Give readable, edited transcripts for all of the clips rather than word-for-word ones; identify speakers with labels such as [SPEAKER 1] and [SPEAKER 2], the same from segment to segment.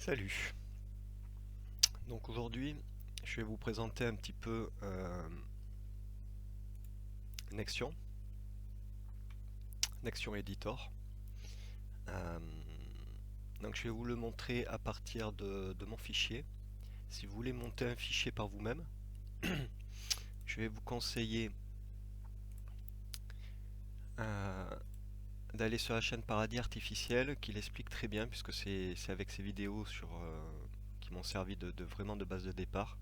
[SPEAKER 1] Salut. Donc aujourd'hui, je vais vous présenter un petit peu Nexion, Nexion Editor. Euh, donc je vais vous le montrer à partir de mon fichier. Si vous voulez monter un fichier par vous-même, je vais vous conseiller euh, d'aller sur la chaîne Paradis Artificiel qui l'explique très bien puisque c'est avec ces vidéos qui m'ont servi vraiment de base de départ.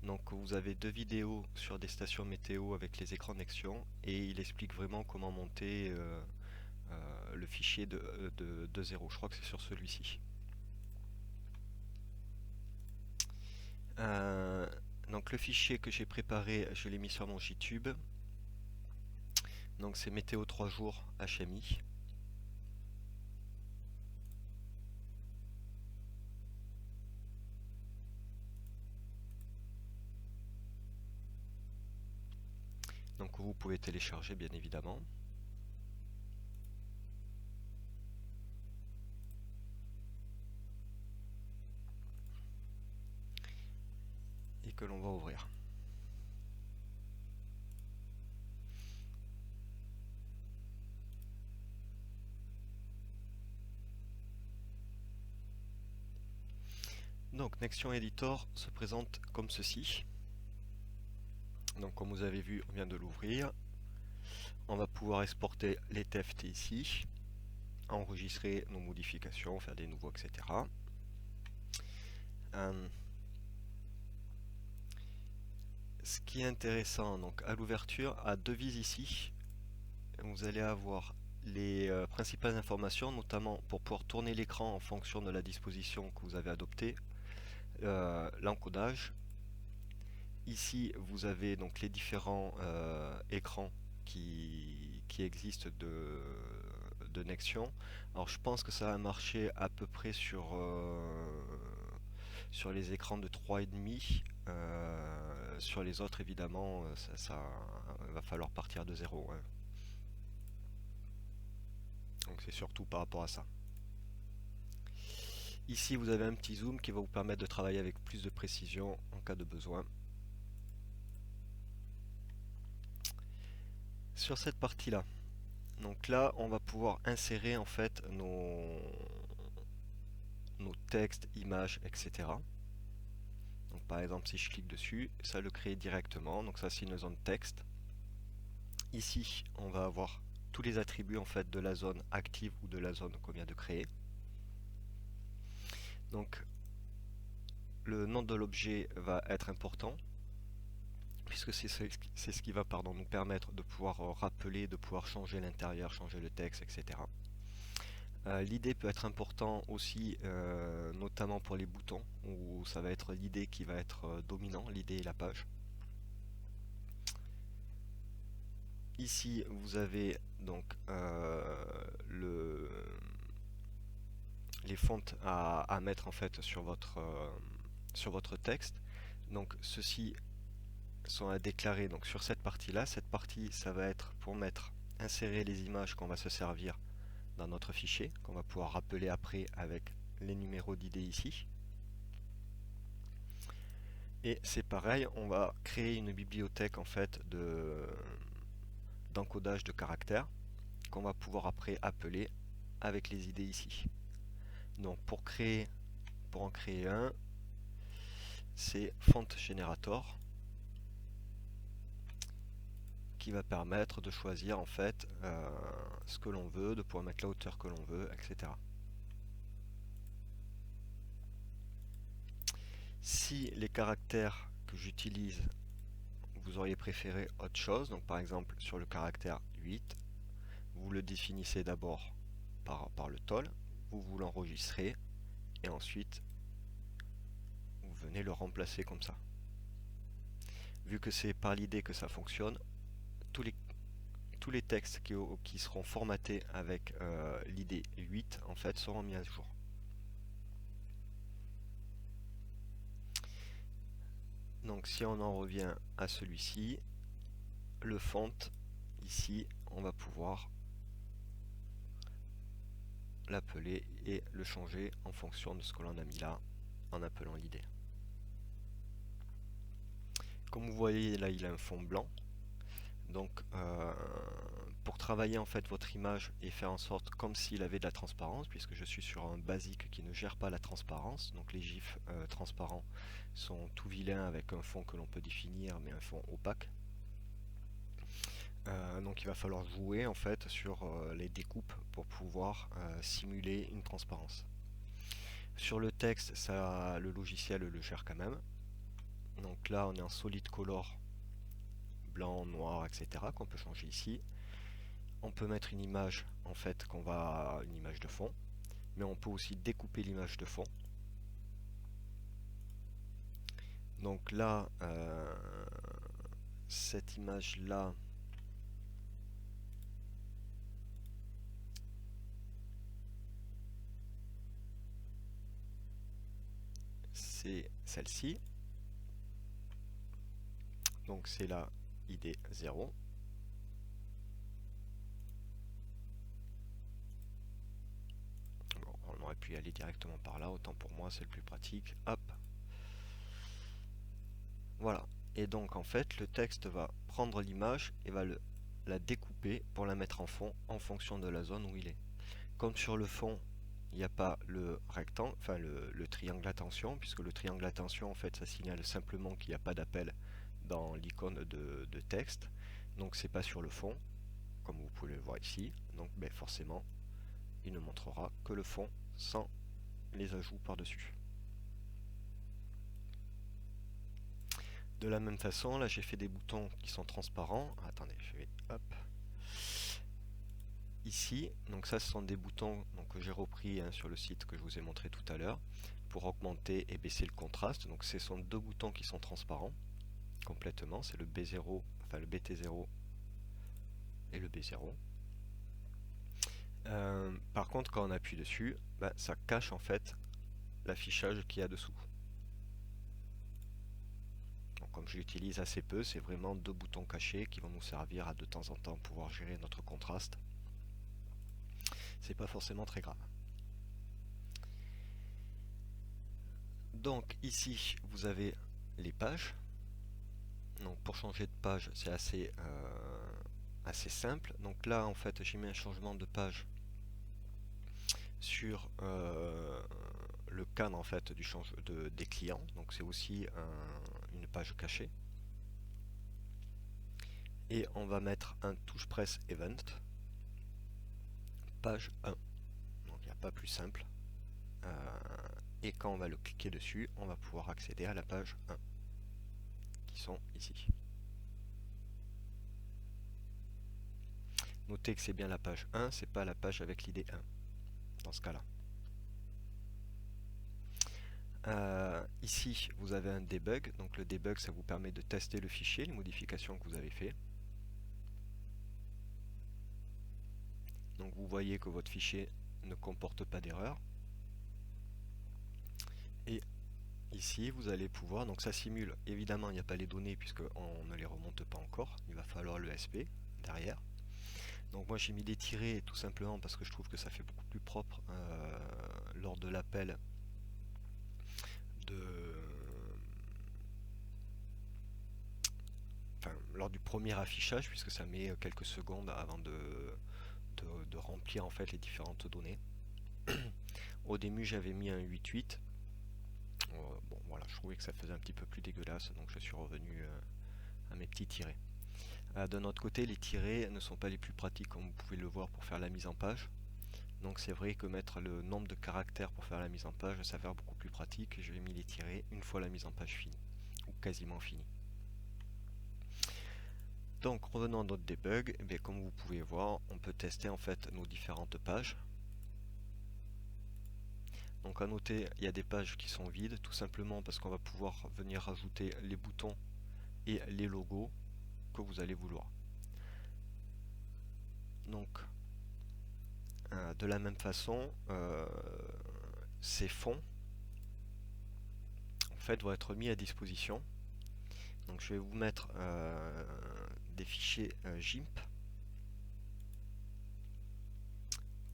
[SPEAKER 1] Donc vous avez deux vidéos sur des stations météo avec les écrans Nexion et il explique vraiment comment monter le fichier de 0. Je crois que c'est sur celui-ci. Euh, donc le fichier que j'ai préparé, je l'ai mis sur mon JTube. Donc c'est météo 3 jours HMI. Donc vous pouvez télécharger bien évidemment. Et que l'on va ouvrir. Donc Nexion Editor se présente comme ceci. Donc comme vous avez vu, on vient de l'ouvrir. On va pouvoir exporter les TFT ici, enregistrer nos modifications, faire des nouveaux, etc. Ce qui est intéressant, donc à l'ouverture, à deux vis ici, vous allez avoir les principales informations, notamment pour pouvoir tourner l'écran en fonction de la disposition que vous avez adoptée, l'encodage. Ici, vous avez donc les différents écrans qui existent de Nexion. Alors, je pense que ça va marcher à peu près sur les écrans de 3,5. Sur les autres, évidemment, ça va falloir partir de zéro, hein. Donc, c'est surtout par rapport à ça. Ici, vous avez un petit zoom qui va vous permettre de travailler avec plus de précision en cas de besoin. Sur cette partie-là, donc là, on va pouvoir insérer en fait nos textes, images, etc. Donc par exemple, si je clique dessus, ça le crée directement. Donc ça, c'est une zone texte. Ici, on va avoir tous les attributs en fait de la zone active ou de la zone qu'on vient de créer. Donc le nom de l'objet va être important puisque c'est ce qui va nous permettre de pouvoir rappeler, de pouvoir changer l'intérieur, changer le texte, etc. L'idée peut être important aussi, notamment pour les boutons, où ça va être l'idée qui va être dominant, l'idée et la page. Ici, vous avez donc les fontes à mettre en fait sur votre texte. Donc ceux-ci sont à déclarer donc sur cette partie-là. Cette partie, ça va être pour insérer les images qu'on va se servir dans notre fichier, qu'on va pouvoir rappeler après avec les numéros d'idées ici. Et c'est pareil, on va créer une bibliothèque en fait d'encodage de caractères qu'on va pouvoir après appeler avec les idées ici. Donc pour en créer un, c'est font generator qui va permettre de choisir en fait ce que l'on veut, de pouvoir mettre la hauteur que l'on veut, etc. Si les caractères que j'utilise, vous auriez préféré autre chose, donc par exemple sur le caractère 8, vous le définissez d'abord par le toll, vous l'enregistrez et ensuite vous venez le remplacer comme ça. Vu que c'est par l'idée que ça fonctionne, tous les textes qui seront formatés avec l'idée 8 en fait seront mis à jour. Donc si on en revient à celui-ci, le font, ici, on va pouvoir l'appeler et le changer en fonction de ce que l'on a mis là en appelant l'idée. Comme vous voyez là, il a un fond blanc. Donc pour travailler en fait votre image et faire en sorte comme s'il avait de la transparence, puisque je suis sur un basique qui ne gère pas la transparence, donc les gifs transparents sont tout vilains avec un fond que l'on peut définir mais un fond opaque. Donc il va falloir jouer en fait sur les découpes pour pouvoir simuler une transparence. Sur le texte, ça, le logiciel le gère quand même. Donc là on est en solid color, blanc, noir, etc. qu'on peut changer ici. On peut mettre une image en fait une image de fond, mais on peut aussi découper l'image de fond. Donc là, cette image là, c'est celle-ci. Donc c'est la ID 0. Bon, on aurait pu y aller directement par là, autant pour moi c'est le plus pratique. Hop. Voilà. Et donc en fait le texte va prendre l'image et va la découper pour la mettre en fond en fonction de la zone où il est. Comme sur le fond il n'y a pas le rectangle, enfin le triangle attention, puisque le triangle attention en fait ça signale simplement qu'il n'y a pas d'appel dans l'icône de texte, donc c'est pas sur le fond, comme vous pouvez le voir ici, donc forcément il ne montrera que le fond sans les ajouts par-dessus. De la même façon, là j'ai fait des boutons qui sont transparents. Attendez, je vais hop. Ici, donc ça ce sont des boutons donc, que j'ai repris sur le site que je vous ai montré tout à l'heure pour augmenter et baisser le contraste. Donc ce sont deux boutons qui sont transparents complètement, c'est le B0, enfin le BT0 et le B0. Par contre quand on appuie dessus, ça cache en fait l'affichage qu'il y a dessous. Donc, comme je l'utilise assez peu, c'est vraiment deux boutons cachés qui vont nous servir à de temps en temps pouvoir gérer notre contraste. C'est pas forcément très grave. Donc ici vous avez les pages. Donc pour changer de page c'est assez simple. Donc là en fait j'ai mis un changement de page sur le cadre en fait des clients. Donc c'est aussi une page cachée. Et on va mettre un touche press event page 1. Donc il n'y a pas plus simple. Et quand on va le cliquer dessus, on va pouvoir accéder à la page 1 qui sont ici. Notez que c'est bien la page 1, c'est pas la page avec l'idée 1 dans ce cas-là. Ici vous avez un debug, donc le debug ça vous permet de tester le fichier, les modifications que vous avez fait. Donc vous voyez que votre fichier ne comporte pas d'erreur. Et ici vous allez pouvoir, donc ça simule, évidemment il n'y a pas les données puisqu'on ne les remonte pas encore, il va falloir le SP derrière. Donc moi j'ai mis des tirets tout simplement parce que je trouve que ça fait beaucoup plus propre lors de l'appel lors du premier affichage, puisque ça met quelques secondes avant de remplir en fait les différentes données. Au début j'avais mis un 8.8. Bon voilà, je trouvais que ça faisait un petit peu plus dégueulasse, donc je suis revenu à mes petits tirets. D'un autre côté, les tirets ne sont pas les plus pratiques comme vous pouvez le voir pour faire la mise en page. Donc c'est vrai que mettre le nombre de caractères pour faire la mise en page s'avère beaucoup plus pratique. Je vais mis les tirets une fois la mise en page finie, ou quasiment finie. Donc revenons à notre debug, et comme vous pouvez voir, on peut tester en fait nos différentes pages. Donc à noter, il y a des pages qui sont vides, tout simplement parce qu'on va pouvoir venir rajouter les boutons et les logos que vous allez vouloir. Donc de la même façon, ces fonds en fait vont être mis à disposition. Donc je vais vous mettre des fichiers GIMP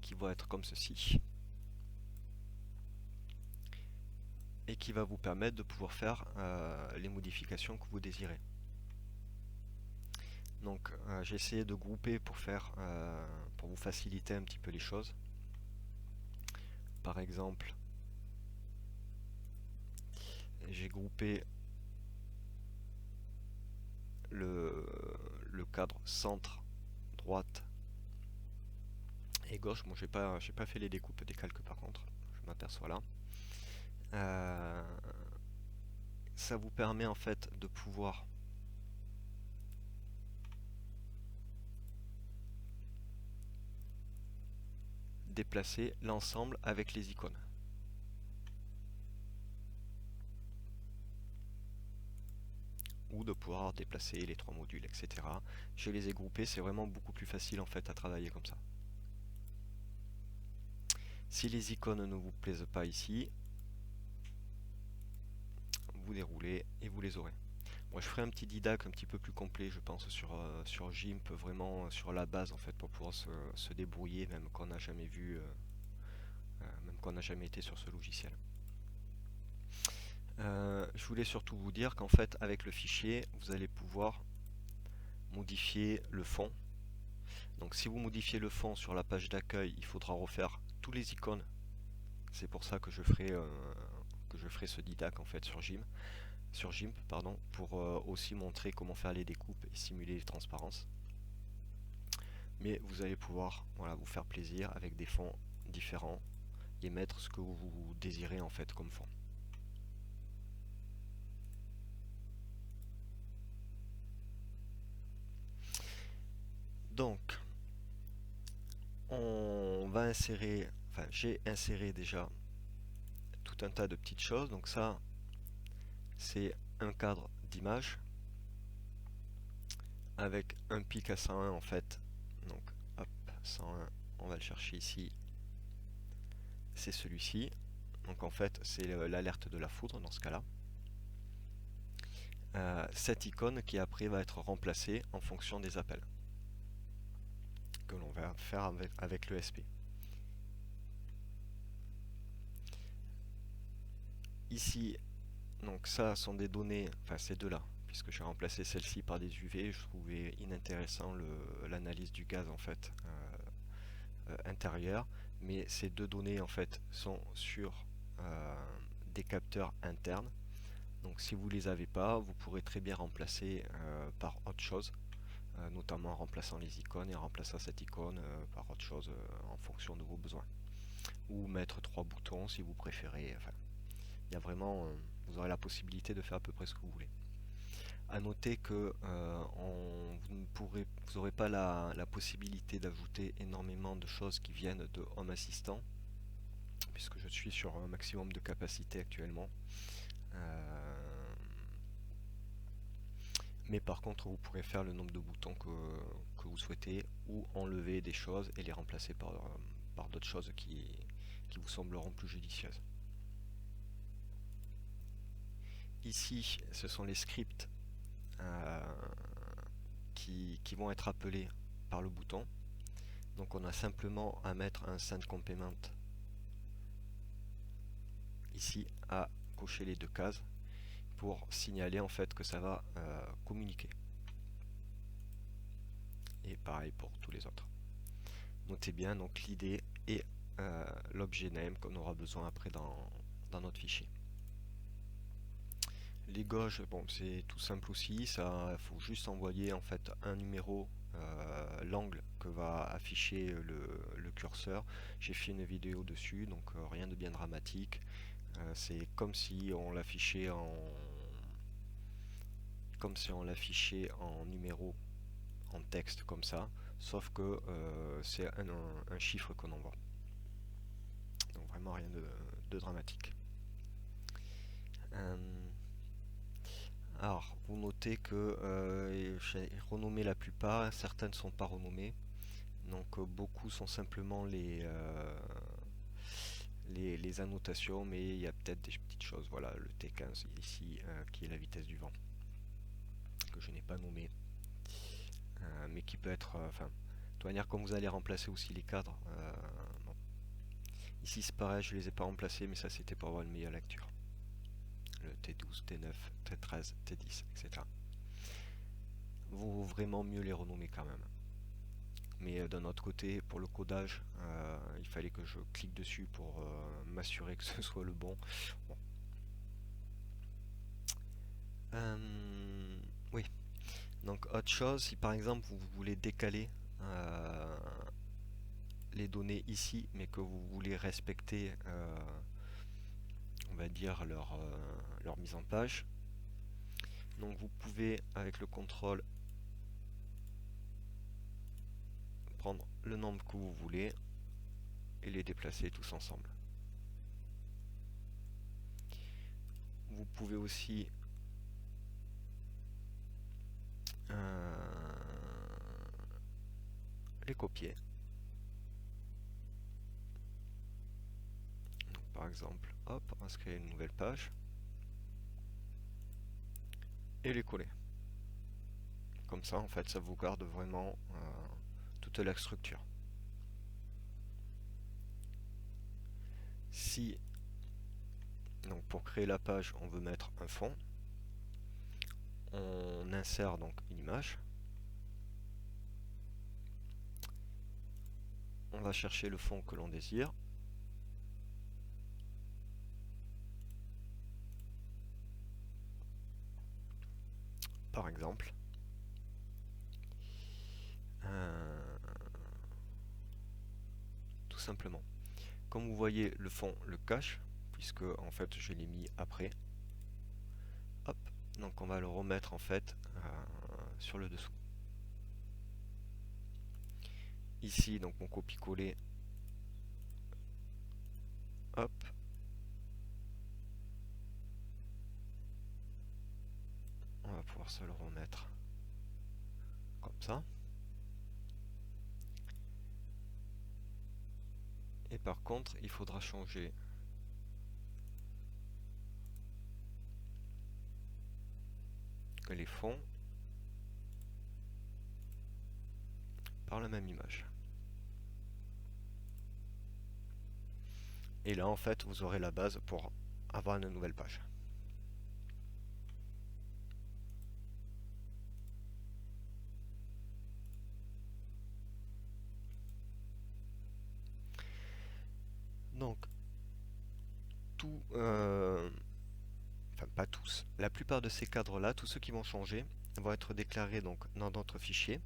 [SPEAKER 1] qui va être comme ceci et qui va vous permettre de pouvoir faire les modifications que vous désirez. Donc j'ai essayé de grouper pour pour vous faciliter un petit peu les choses. Par exemple, j'ai groupé le cadre centre, droite et gauche. Bon, j'ai pas fait les découpes des calques par contre, je m'aperçois là. Ça vous permet en fait de pouvoir déplacer l'ensemble avec les icônes. Ou de pouvoir déplacer les trois modules, etc. Je les ai groupés, c'est vraiment beaucoup plus facile en fait à travailler comme ça. Si les icônes ne vous plaisent pas ici, vous déroulez et vous les aurez. Moi, je ferai un petit didac un petit peu plus complet, je pense, sur GIMP, vraiment sur la base en fait, pour pouvoir se débrouiller, même quand on n'a jamais vu, même quand on n'a jamais été sur ce logiciel. Je voulais surtout vous dire qu'en fait, avec le fichier, vous allez pouvoir modifier le fond. Donc, si vous modifiez le fond sur la page d'accueil, il faudra refaire tous les icônes. C'est pour ça que je ferai ce didac en fait sur GIMP, pardon, pour aussi montrer comment faire les découpes et simuler les transparences. Mais vous allez pouvoir, voilà, vous faire plaisir avec des fonds différents et mettre ce que vous désirez en fait comme fond. Donc, on va insérer, enfin j'ai inséré déjà tout un tas de petites choses. Donc ça, c'est un cadre d'image avec un pic à 101 en fait. Donc hop, 101, on va le chercher ici. C'est celui-ci. Donc en fait, c'est l'alerte de la foudre dans ce cas-là. Cette icône qui après va être remplacée en fonction des appels que l'on va faire avec le SP. Ici, donc ça sont des données, enfin ces deux-là, puisque j'ai remplacé celle-ci par des UV, je trouvais inintéressant l'analyse du gaz en fait intérieur, mais ces deux données en fait sont sur des capteurs internes. Donc si vous les avez pas, vous pourrez très bien remplacer par autre chose, notamment en remplaçant les icônes et en remplaçant cette icône par autre chose en fonction de vos besoins. Ou mettre trois boutons si vous préférez. Enfin, il y a vraiment, vous aurez la possibilité de faire à peu près ce que vous voulez. À noter que vous n'aurez pas la possibilité d'ajouter énormément de choses qui viennent de Home Assistant, puisque je suis sur un maximum de capacité actuellement. Mais par contre, vous pourrez faire le nombre de boutons que vous souhaitez ou enlever des choses et les remplacer par d'autres choses qui vous sembleront plus judicieuses. Ici, ce sont les scripts qui vont être appelés par le bouton. Donc on a simplement à mettre un send complement ici, à cocher les deux cases pour signaler en fait que ça va communiquer. Et pareil pour tous les autres. Notez bien donc l'idée et l'objet name qu'on aura besoin après dans notre fichier. Les gauges, bon, c'est tout simple aussi, ça faut juste envoyer en fait un numéro, l'angle que va afficher le curseur. J'ai fait une vidéo dessus, donc rien de bien dramatique. C'est comme si on l'affichait en numéro, en texte comme ça, sauf que c'est un chiffre qu'on envoie. Donc vraiment rien de dramatique. Alors, vous notez que j'ai renommé la plupart, certaines ne sont pas renommées. Donc beaucoup sont simplement les annotations, mais il y a peut-être des petites choses. Voilà, le T15 ici, qui est la vitesse du vent, que je n'ai pas nommé, mais qui peut être, enfin, de toute manière, comme vous allez remplacer aussi les cadres, bon. Ici c'est pareil, je les ai pas remplacés, mais ça c'était pour avoir une meilleure lecture. Le T12, T9, T13, T10, etc. Vaut vraiment mieux les renommer quand même. Mais d'un autre côté, pour le codage, il fallait que je clique dessus pour m'assurer que ce soit le bon. Bon. Oui. Donc autre chose, si par exemple vous voulez décaler les données ici, mais que vous voulez respecter, on va dire, leur mise en page, donc vous pouvez, avec le contrôle, prendre le nombre que vous voulez et les déplacer tous ensemble. Vous pouvez aussi les copier. Donc, par exemple, hop, on va se créer une nouvelle page et les coller. Comme ça, en fait, ça vous garde vraiment toute la structure. Si, donc pour créer la page, on veut mettre un fond, on insère donc une image. On va chercher le fond que l'on désire. Par exemple. Tout simplement. Comme vous voyez, le fond le cache, puisque en fait je l'ai mis après. Hop, donc on va le remettre en fait sur le dessous. Ici, donc mon copie-coller. Hop. On va pouvoir se le remettre comme ça. Et par contre, il faudra changer les fonds par la même image. Et là, en fait, vous aurez la base pour avoir une nouvelle page. Donc, tout, enfin pas tous, la plupart de ces cadres-là, tous ceux qui vont changer, vont être déclarés donc dans notre fichier.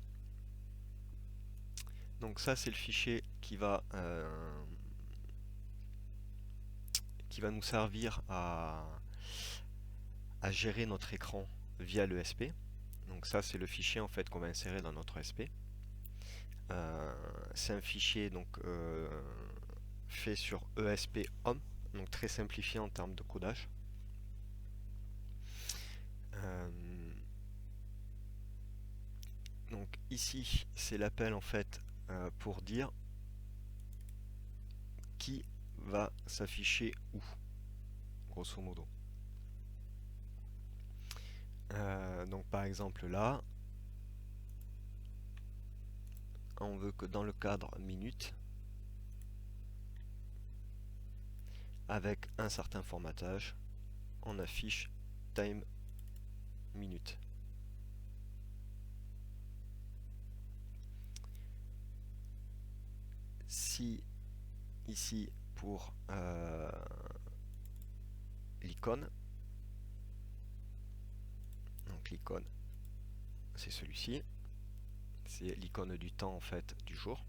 [SPEAKER 1] Donc ça, c'est le fichier qui va nous servir à gérer notre écran via le SP. Donc ça, c'est le fichier en fait qu'on va insérer dans notre SP. C'est un fichier donc fait sur ESP HOM, donc très simplifié en termes de codage. Donc ici, c'est l'appel en fait pour dire qui va s'afficher où, grosso modo. Donc par exemple là, on veut que dans le cadre minute, avec un certain formatage, on affiche time minute. Si ici pour l'icône, donc l'icône c'est celui-ci, c'est l'icône du temps en fait du jour.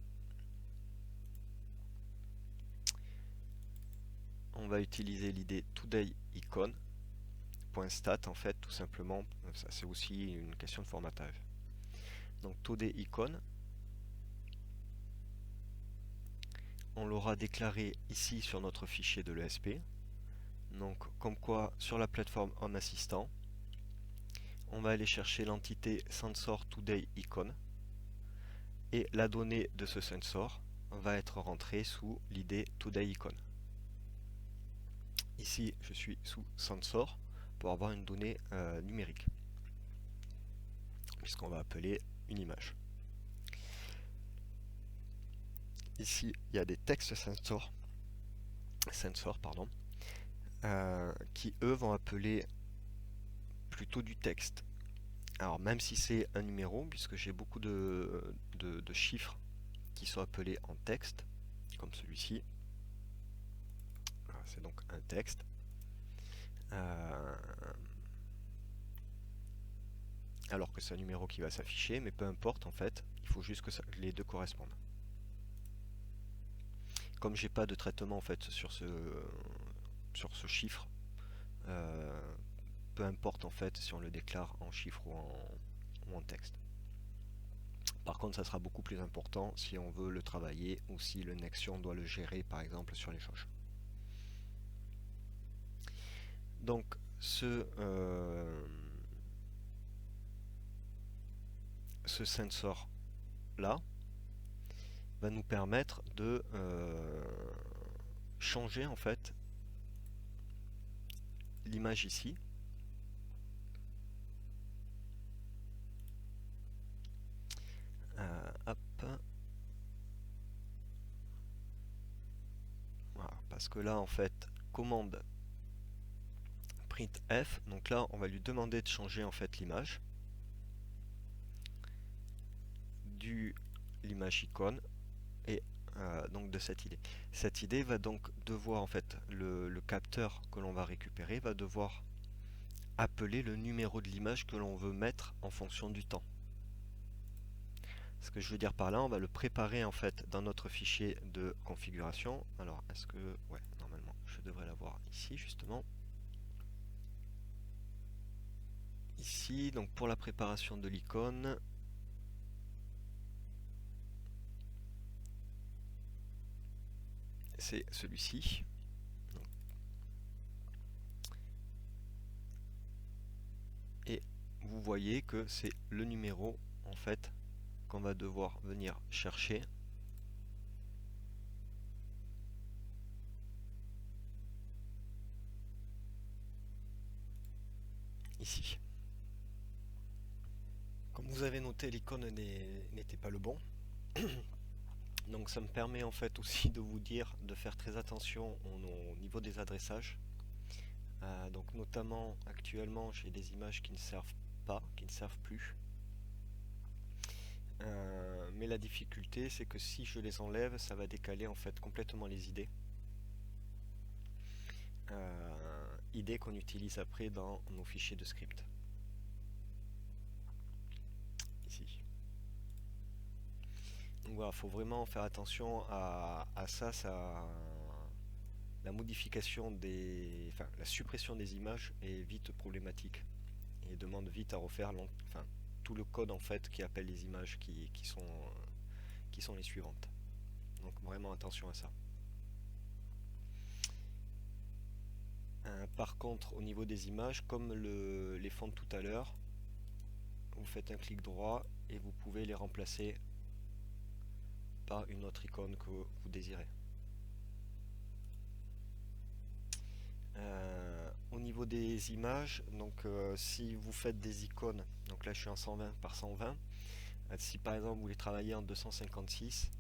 [SPEAKER 1] On va utiliser l'idée today icon .stat en fait tout simplement, ça c'est aussi une question de formatage. Donc today icon, on l'aura déclaré ici sur notre fichier de l'ESP. Donc comme quoi sur la plateforme en assistant, on va aller chercher l'entité sensor today icon et la donnée de ce sensor va être rentrée sous l'idée today icon. Ici je suis sous sensor pour avoir une donnée numérique, puisqu'on va appeler une image. ici il y a des textes sensors pardon, qui eux vont appeler plutôt du texte. Alors même si c'est un numéro, puisque j'ai beaucoup de chiffres qui sont appelés en texte, comme celui-ci, c'est donc un texte. Alors que c'est un numéro qui va s'afficher, mais peu importe en fait, il faut juste que les deux correspondent. Comme j'ai pas de traitement en fait sur ce chiffre, peu importe en fait si on le déclare en chiffre ou en texte. Par contre, ça sera beaucoup plus important si on veut le travailler ou si le Nexion doit le gérer par exemple sur les jauges. Donc ce sensor là va nous permettre de changer en fait l'image ici. Hop. Voilà, parce que là en fait commande printf, donc là on va lui demander de changer en fait l'image du l'image icône et donc de cette idée. Cette idée va donc devoir en fait le capteur que l'on va récupérer va devoir appeler le numéro de l'image que l'on veut mettre en fonction du temps. Ce que je veux dire par là, on va le préparer en fait dans notre fichier de configuration. Alors est-ce que ouais, normalement je devrais l'avoir ici justement. Ici, donc pour la préparation de l'icône, c'est celui-ci. Et vous voyez que c'est le numéro en fait qu'on va devoir venir chercher ici. Comme vous avez noté, l'icône n'était pas le bon. Donc ça me permet en fait aussi de vous dire de faire très attention au niveau des adressages. Donc notamment actuellement j'ai des images qui ne servent pas, qui ne servent plus. Mais la difficulté c'est que si je les enlève, ça va décaler en fait complètement les idées. Idées qu'on utilise après dans nos fichiers de script. Ici. Donc voilà, faut vraiment faire attention à ça, la modification enfin, la suppression des images est vite problématique et demande vite à refaire enfin, tout le code en fait qui appelle les images qui sont les suivantes. Donc vraiment attention à ça. Par contre, au niveau des images, comme les fonds de tout à l'heure, vous faites un clic droit et vous pouvez les remplacer par une autre icône que vous désirez. Au niveau des images, donc si vous faites des icônes, donc là je suis en 120 par 120, si par exemple vous voulez travailler en 256,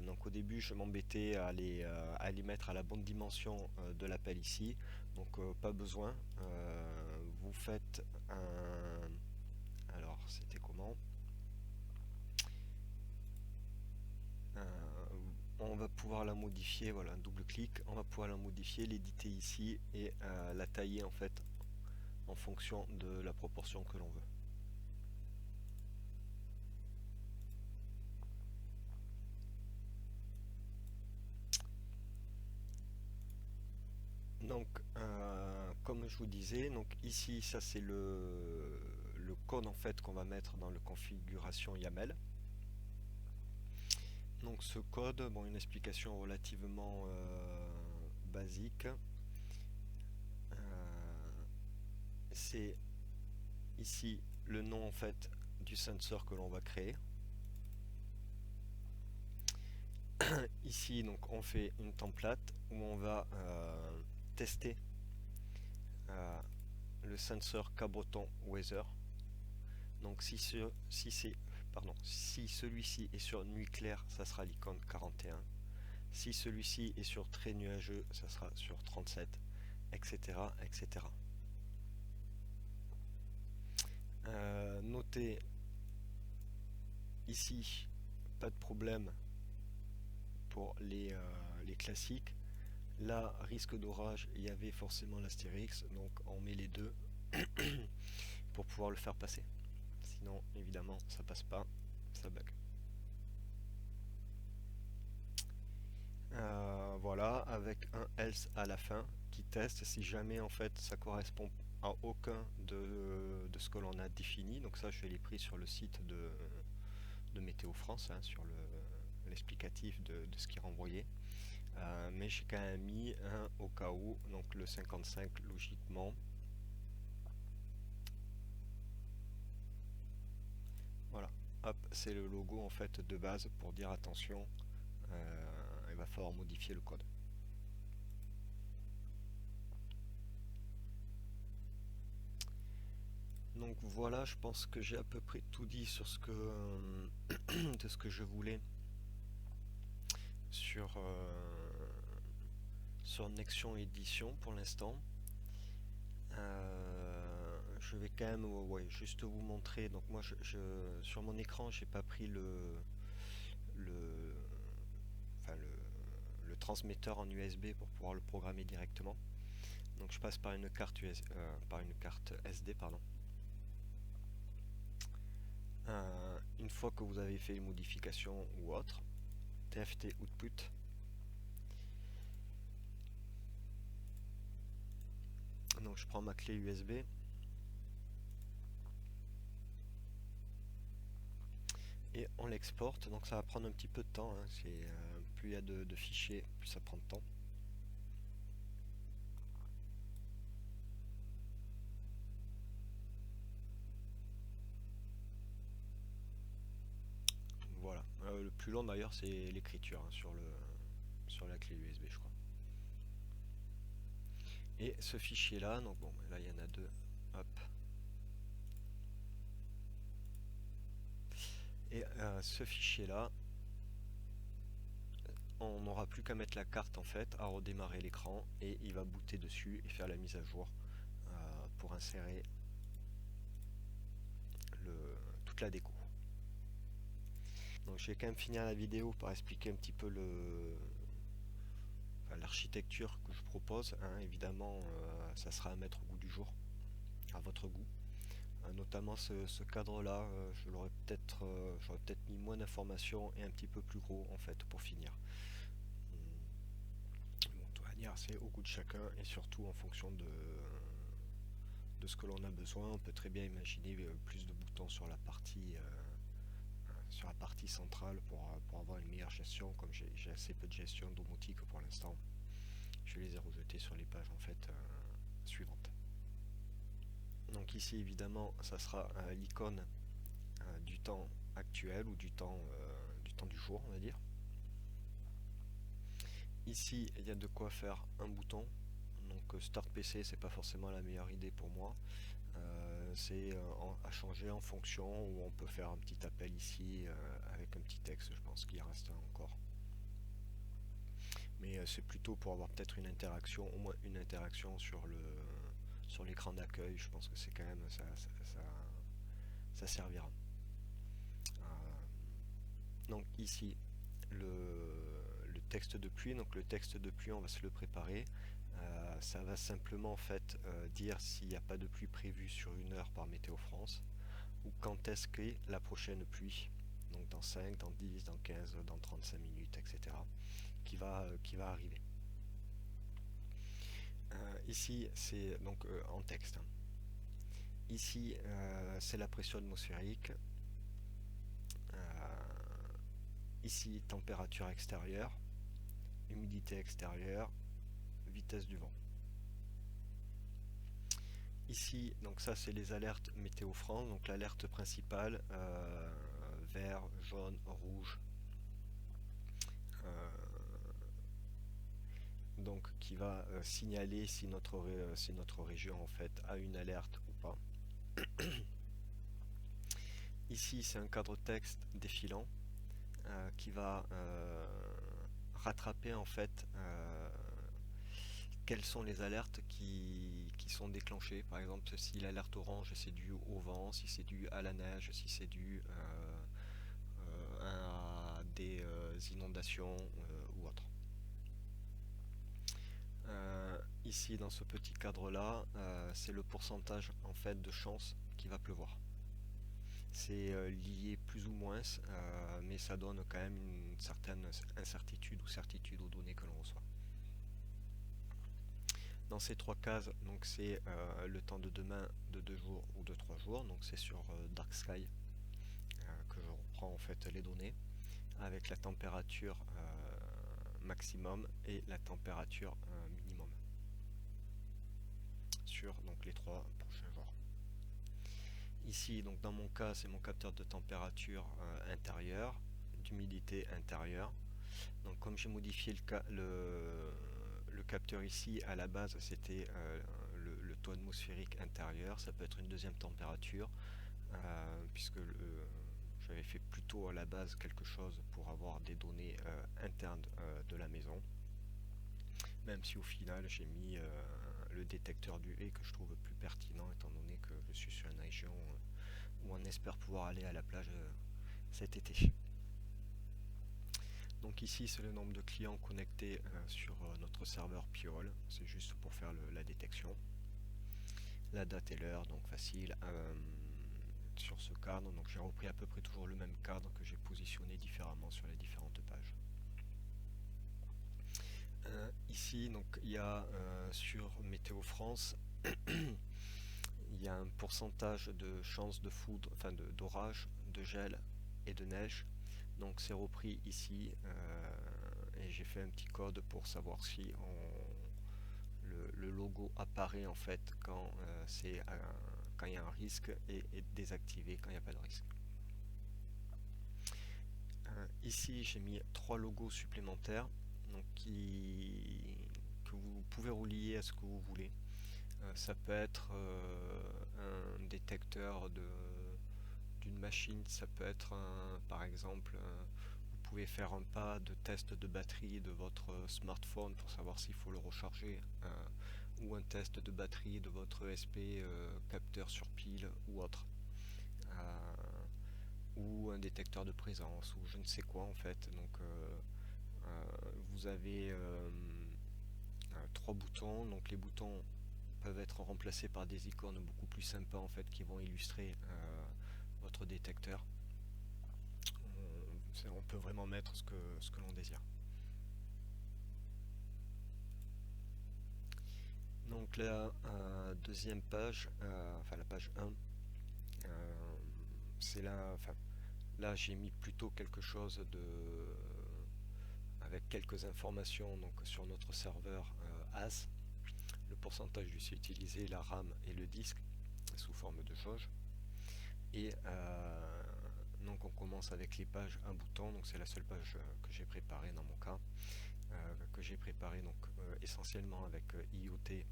[SPEAKER 1] donc au début je m'embêtais à les mettre à la bonne dimension de l'appel ici, donc pas besoin. Vous faites un... Alors c'était comment? On va pouvoir la modifier, voilà, un double clic, on va pouvoir la modifier, l'éditer ici et la tailler en fait en fonction de la proportion que l'on veut. Donc, comme je vous disais, donc ici, ça c'est le code en fait qu'on va mettre dans la configuration YAML. Donc ce code, bon, une explication relativement basique. C'est ici le nom en fait du sensor que l'on va créer. Ici, donc, on fait une template où on va tester le sensor Cabreton Weather. Donc si c'est pardon, si celui-ci est sur nuit claire, ça sera l'icône 41. Si celui-ci est sur très nuageux, ça sera sur 37, etc. etc. Notez ici, pas de problème pour les classiques. Là, risque d'orage, il y avait forcément l'astérix, donc on met les deux pour pouvoir le faire passer. Sinon, évidemment, ça passe pas, ça bug. Voilà, avec un else à la fin qui teste si jamais en fait ça correspond à aucun de ce que l'on a défini. Donc ça, je l'ai pris sur le site de Météo France, hein, sur l'explicatif de ce qui est renvoyé. Mais j'ai quand même mis un au cas où, donc le 55 logiquement. Voilà, hop, c'est le logo en fait de base pour dire attention, il va falloir modifier le code. Donc voilà, je pense que j'ai à peu près tout dit sur ce que de ce que je voulais sur Nexion Édition pour l'instant. Je vais quand même ouais, juste vous montrer. Donc moi sur mon écran j'ai pas pris le, enfin, le transmetteur en USB pour pouvoir le programmer directement. Donc je passe par une carte par une carte SD pardon. Une fois que vous avez fait les modifications ou autre, TFT output. Donc je prends ma clé USB. Et on l'exporte. Donc ça va prendre un petit peu de temps. Hein. Plus il y a de fichiers, plus ça prend de temps. Voilà. Le plus long d'ailleurs c'est l'écriture hein, sur la clé USB je crois. Et ce fichier là, donc bon là il y en a deux. Hop. Et ce fichier là, on n'aura plus qu'à mettre la carte en fait, à redémarrer l'écran et il va booter dessus et faire la mise à jour pour insérer toute la déco. Donc je vais quand même finir la vidéo par expliquer un petit peu l'architecture que je propose. Hein. Évidemment, ça sera à mettre au goût du jour, à votre goût. Notamment ce cadre-là, j'aurais peut-être mis moins d'informations et un petit peu plus gros en fait pour finir. Bon, de toute manière, c'est au goût de chacun et surtout en fonction de ce que l'on a besoin. On peut très bien imaginer plus de boutons sur la partie centrale pour avoir une meilleure gestion. Comme j'ai assez peu de gestion domotique pour l'instant, je les ai rejetés sur les pages en fait suivantes. Donc ici évidemment ça sera l'icône du temps actuel ou du temps du jour on va dire. Ici il y a de quoi faire un bouton. Donc Start PC c'est pas forcément la meilleure idée pour moi. C'est à changer en fonction où on peut faire un petit appel ici avec un petit texte je pense qu'il reste encore. Mais c'est plutôt pour avoir peut-être une interaction, au moins une interaction sur l'écran d'accueil, je pense que c'est quand même ça servira. Donc ici le texte de pluie, donc le texte de pluie on va se le préparer. Ça va simplement en fait dire s'il n'y a pas de pluie prévue sur une heure par Météo France ou quand est-ce qu'est la prochaine pluie, donc dans 5, dans 10, dans 15, dans 35 minutes, etc. qui va arriver. Ici c'est donc en texte. Ici c'est la pression atmosphérique. Ici température extérieure, humidité extérieure, vitesse du vent. Ici, donc ça c'est les alertes Météo France, donc l'alerte principale, vert, jaune, rouge, donc qui va signaler si notre région en fait a une alerte ou pas. Ici, c'est un cadre texte défilant qui va rattraper en fait quelles sont les alertes qui sont déclenchées. Par exemple, si l'alerte orange c'est dû au vent, si c'est dû à la neige, si c'est dû à des inondations ou autre. Ici, dans ce petit cadre-là, c'est le pourcentage en fait de chance qu'il va pleuvoir. C'est lié plus ou moins, mais ça donne quand même une certaine incertitude ou certitude aux données que l'on reçoit. Dans ces trois cases, donc c'est le temps de demain de 2 jours ou de 3 jours, donc c'est sur Dark Sky que je reprends en fait les données avec la température maximum et la température minimum sur donc les 3 prochains jours. Ici, donc dans mon cas, c'est mon capteur de température intérieure, d'humidité intérieure. Donc comme j'ai modifié le capteur ici, à la base c'était le taux atmosphérique intérieur, ça peut être une deuxième température, puisque j'avais fait plutôt à la base quelque chose pour avoir des données internes de la maison, même si au final j'ai mis le détecteur d'UV que je trouve plus pertinent étant donné que je suis sur une région où on espère pouvoir aller à la plage cet été. Donc ici c'est le nombre de clients connectés sur notre serveur Piol, c'est juste pour faire la détection. La date et l'heure, donc facile. Sur ce cadre, donc j'ai repris à peu près toujours le même cadre que j'ai positionné différemment sur les différentes pages. Ici donc il y a sur Météo France il y a un pourcentage de chances de foudre, enfin d'orage, de gel et de neige. Donc c'est repris ici et j'ai fait un petit code pour savoir si le logo apparaît en fait quand quand il y a un risque et est désactivé quand il n'y a pas de risque. Ici j'ai mis 3 logos supplémentaires donc que vous pouvez relier à ce que vous voulez. Ça peut être un détecteur d'une machine, ça peut être par exemple vous pouvez faire un pas de test de batterie de votre smartphone pour savoir s'il faut le recharger, ou un test de batterie de votre ESP capteur sur pile ou autre, ou un détecteur de présence ou je ne sais quoi en fait. Donc vous avez 3 boutons, donc les boutons peuvent être remplacés par des icônes beaucoup plus sympas en fait qui vont illustrer votre détecteur. On peut vraiment mettre ce que l'on désire. Donc la deuxième page, enfin la page 1, c'est là, enfin, là j'ai mis plutôt quelque chose avec quelques informations donc, sur notre serveur AS, le pourcentage utilisé, la RAM et le disque sous forme de jauge. Et donc on commence avec les pages un bouton, donc c'est la seule page que j'ai préparée dans mon cas, que j'ai préparée donc essentiellement avec IoT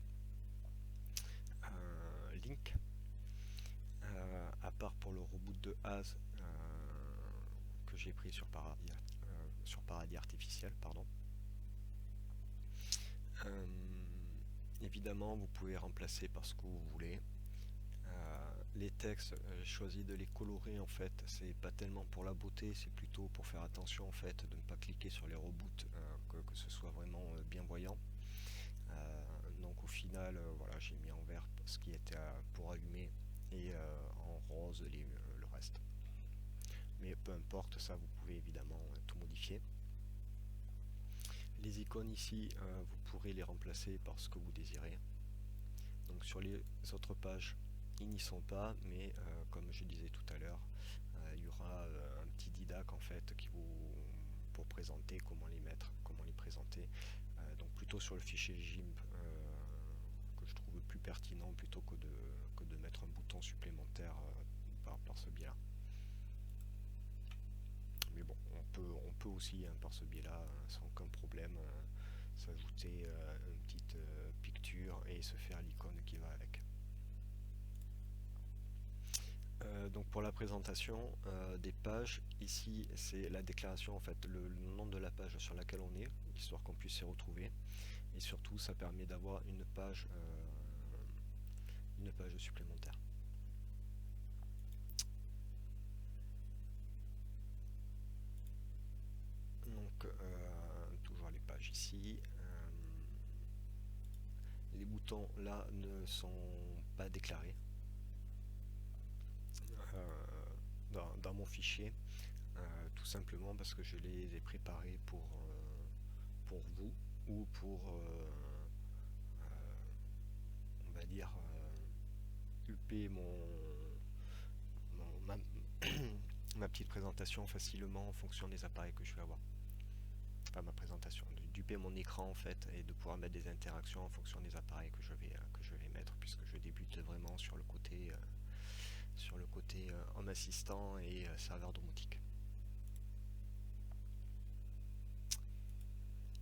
[SPEAKER 1] Link, à part pour le reboot de AS que j'ai pris sur Paradis Artificiel, pardon. Évidemment, vous pouvez remplacer par ce que vous voulez. Les textes, j'ai choisi de les colorer en fait, c'est pas tellement pour la beauté, c'est plutôt pour faire attention en fait de ne pas cliquer sur les reboots, que ce soit vraiment bien voyant. Donc au final, voilà, j'ai mis en vert ce qui était pour allumer et en rose le reste. Mais peu importe, ça vous pouvez évidemment tout modifier. Les icônes ici, vous pourrez les remplacer par ce que vous désirez. Donc sur les autres pages, ils n'y sont pas, mais comme je disais tout à l'heure, il y aura un petit didac en fait pour présenter comment les mettre, comment les présenter. Donc plutôt sur le fichier GIMP que je trouve plus pertinent plutôt que de mettre un bouton supplémentaire par ce biais-là. Mais bon, on peut aussi par ce biais-là, sans aucun problème, s'ajouter une petite picture et se faire l'icône qui va avec. Donc pour la présentation des pages, ici c'est la déclaration, en fait, le nom de la page sur laquelle on est, histoire qu'on puisse s'y retrouver. Et surtout, ça permet d'avoir une page supplémentaire. Donc toujours les pages ici. Les boutons là ne sont pas déclarés dans mon fichier, tout simplement parce que je les ai préparés pour vous, ou pour on va dire huper ma, ma petite présentation facilement en fonction des appareils que je vais avoir. Pas ma présentation, de duper mon écran en fait, et de pouvoir mettre des interactions en fonction des appareils que je vais mettre, puisque je débute vraiment sur le côté Home Assistant et serveur domotique.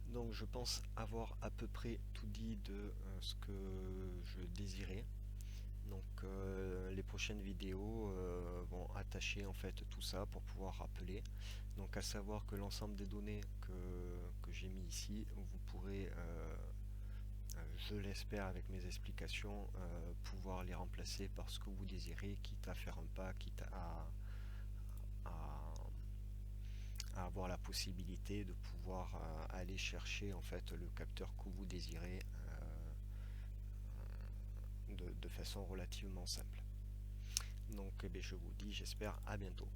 [SPEAKER 1] Donc je pense avoir à peu près tout dit de ce que je désirais. Donc les prochaines vidéos vont attacher en fait tout ça pour pouvoir rappeler. Donc à savoir que l'ensemble des données que j'ai mis ici, vous pourrez, je l'espère avec mes explications, pouvoir les remplacer par ce que vous désirez, quitte à faire un pas, quitte à, à avoir la possibilité de pouvoir aller chercher en fait le capteur que vous désirez de façon relativement simple. Donc eh bien, je vous dis, j'espère à bientôt.